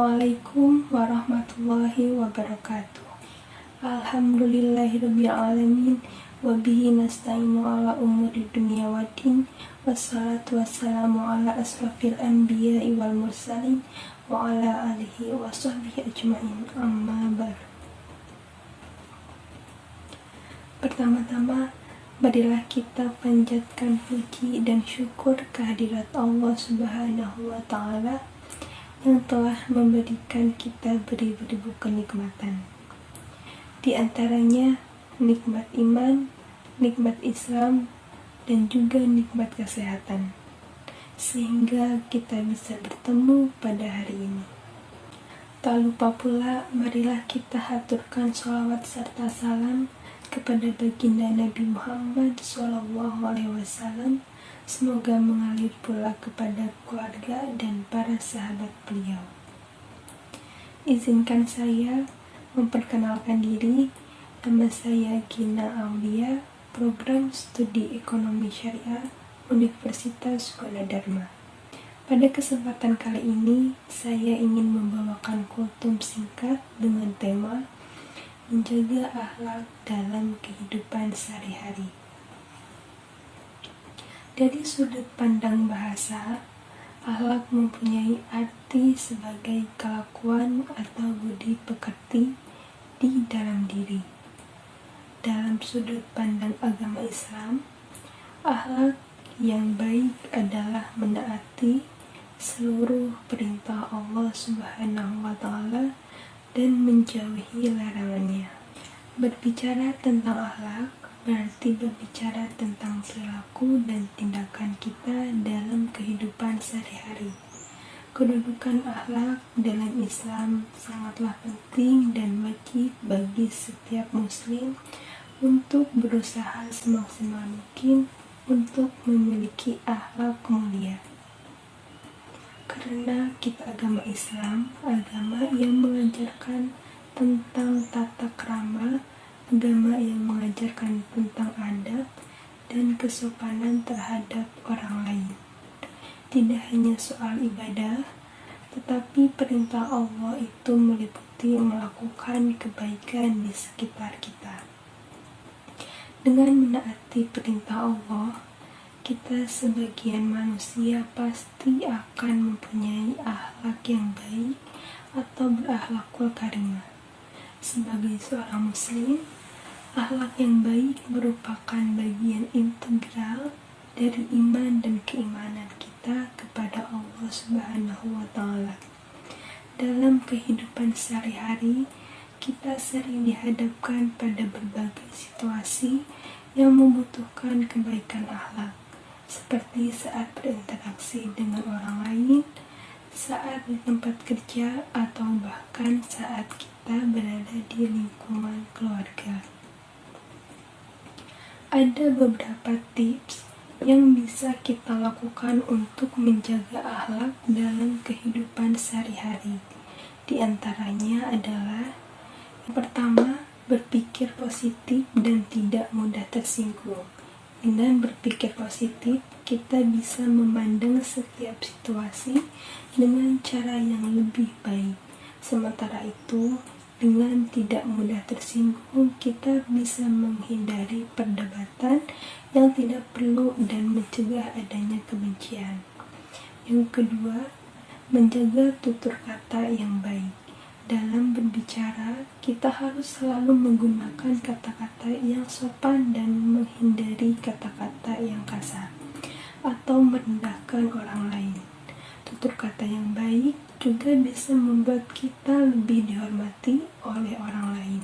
Assalamualaikum warahmatullahi wabarakatuh. Alhamdulillahirabbil alamin wa bihi nasta'inu ala umuri dunya waddin. Wassalatu wassalamu ala asrofil anbiya'i wal mursalin wa ala alihi wa sahbihi ajma'in. Amma ba'du. Pertama-tama, marilah kita panjatkan puji dan syukur kehadirat Allah Subhanahu wa Ta'ala yang telah memberikan kita beribu-ribu kenikmatan. Di antaranya nikmat iman, nikmat Islam, dan juga nikmat kesehatan, sehingga kita bisa bertemu pada hari ini. Tak lupa pula, marilah kita haturkan sholawat serta salam kepada baginda Nabi Muhammad SAW. Semoga mengalir pula kepada keluarga dan para sahabat beliau. Izinkan saya memperkenalkan diri. Nama saya Gina Aulia, Program Studi Ekonomi Syariah Universitas Gunadarma. Pada kesempatan kali ini, saya ingin membawakan kultum singkat dengan tema menjaga akhlak dalam kehidupan sehari-hari. Dari sudut pandang bahasa, akhlak mempunyai arti sebagai kelakuan atau budi pekerti di dalam diri. Dalam sudut pandang agama Islam, akhlak yang baik adalah menaati seluruh perintah Allah Subhanahu wa Ta'ala dan menjauhi larangannya. Berbicara tentang akhlak berarti berbicara tentang perilaku dan tindakan kita dalam kehidupan sehari-hari. Kedudukan akhlak dalam Islam sangatlah penting dan wajib bagi setiap muslim untuk berusaha semaksimal mungkin untuk memiliki akhlak mulia. Karena kita agama Islam, agama yang mengajarkan tentang tata krama, agama yang mengajarkan tentang adab dan kesopanan terhadap orang lain. Tidak hanya soal ibadah, tetapi perintah Allah itu meliputi melakukan kebaikan di sekitar kita. Dengan menaati perintah Allah, kita sebagian manusia pasti akan mempunyai akhlak yang baik atau berakhlakul karimah. Sebagai seorang muslim, akhlak yang baik merupakan bagian integral dari iman dan keimanan kita kepada Allah Subhanahu wa Ta'ala. Dalam kehidupan sehari-hari, kita sering dihadapkan pada berbagai situasi yang membutuhkan kebaikan akhlak, seperti saat berinteraksi dengan orang lain, saat di tempat kerja, atau bahkan saat kita berada di lingkungan keluarga. Ada beberapa tips yang bisa kita lakukan untuk menjaga akhlak dalam kehidupan sehari-hari. Di antaranya adalah yang pertama, berpikir positif dan tidak mudah tersinggung. Dengan berpikir positif, kita bisa memandang setiap situasi dengan cara yang lebih baik. Sementara itu, dengan tidak mudah tersinggung, kita bisa menghindari perdebatan yang tidak perlu dan mencegah adanya kebencian. Yang kedua, menjaga tutur kata yang baik. Dalam berbicara, kita harus selalu menggunakan kata-kata yang sopan dan menghindari kata-kata yang kasar atau merendahkan orang lain. Tutur kata yang baik juga bisa membuat kita lebih dihormati oleh orang lain.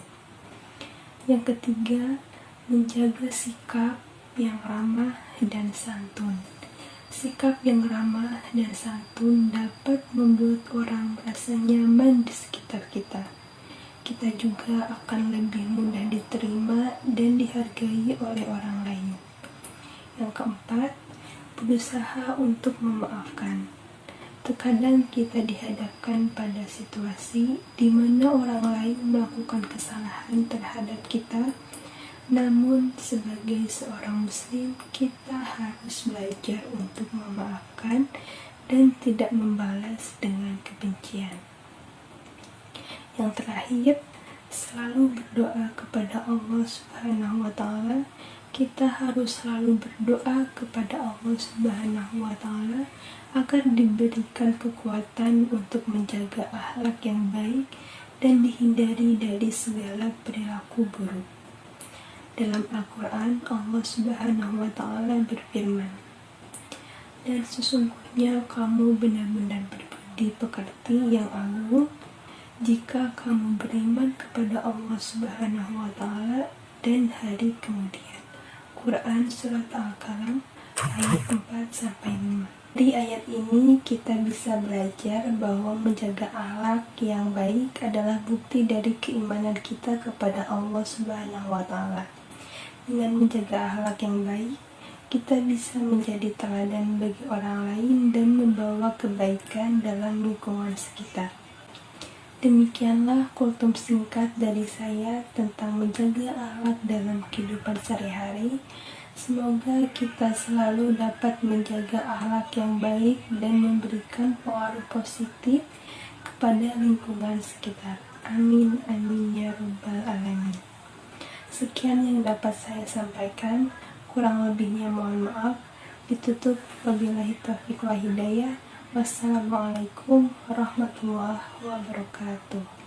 Yang ketiga, menjaga sikap yang ramah dan santun. Sikap yang ramah dan santun dapat membuat orang merasa nyaman di sekitar kita. Kita juga akan lebih mudah diterima dan dihargai oleh orang lain. Yang keempat, berusaha untuk memaafkan. Terkadang kita dihadapkan pada situasi di mana orang lain melakukan kesalahan terhadap kita. Namun, sebagai seorang muslim, kita harus belajar untuk memaafkan dan tidak membalas dengan kebencian. Yang terakhir, selalu berdoa kepada Allah Subhanahu wa Ta'ala. Kita harus selalu berdoa kepada Allah Subhanahu wa Ta'ala agar diberikan kekuatan untuk menjaga akhlak yang baik dan dihindari dari segala perilaku buruk. Dalam Al-Quran, Allah Subhanahu wa Ta'ala berfirman, "Dan sesungguhnya kamu benar-benar berbudi pekerti yang agung jika kamu beriman kepada Allah Subhanahu wa Ta'ala dan hari kemudian." Quran Surat Al-Qalam ayat 4-5. Di ayat ini kita bisa belajar bahwa menjaga akhlak yang baik adalah bukti dari keimanan kita kepada Allah Subhanahu wa Ta'ala. Dengan menjaga akhlak yang baik, kita bisa menjadi teladan bagi orang lain dan membawa kebaikan dalam lingkungan sekitar. Demikianlah kultum singkat dari saya tentang menjaga akhlak dalam kehidupan sehari-hari. Semoga kita selalu dapat menjaga akhlak yang baik dan memberikan pengaruh positif kepada lingkungan sekitar. Amin, amin ya rabbal alamin. Sekian yang dapat saya sampaikan, kurang lebihnya mohon maaf. Ditutup, wabillahi taufiq wal hidayah. Wassalamualaikum warahmatullahi wabarakatuh.